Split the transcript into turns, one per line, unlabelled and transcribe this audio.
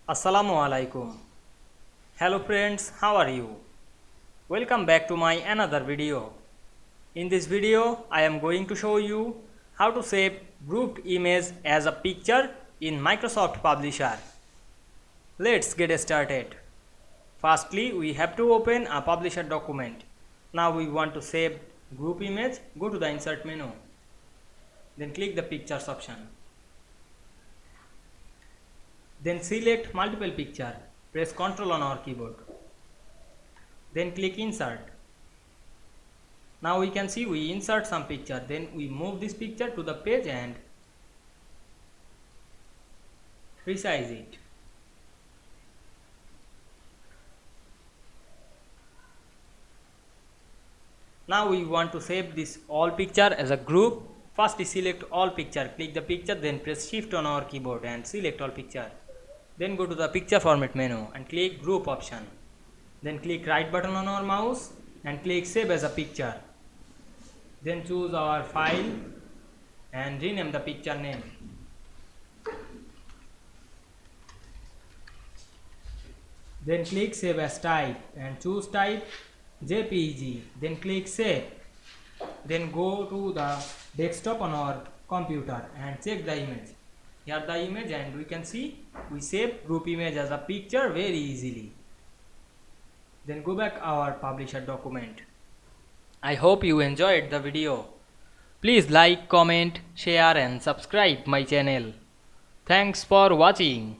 Assalamu Walaikum. Hello friends, how are you? Welcome back to my another video. In this video, I am going to show you how to save grouped image as a picture in Microsoft Publisher. Let's get started. Firstly, we have to open a Publisher document. Now we want to save group image. Go to the Insert menu. Then click the Pictures option. Then select multiple picture. Press Ctrl on our keyboard. Then click Insert. Now we can see we insert some picture. Then we move this picture to the page and resize it. Now we want to save this all picture as a group. First select all picture. Click the picture, then press Shift on our keyboard and select all picture. Then go to the picture format menu and click group option. Then click right button on our mouse and click save as a picture. Then choose our file and rename the picture name. Then click save as type and choose type JPEG. Then click save. Then go to the desktop on our computer and check the image. Here the image, and we can see we save group image as a picture very easily. Then go back our Publisher document. I hope you enjoyed the video. Please like, comment, share and subscribe my channel. Thanks for watching.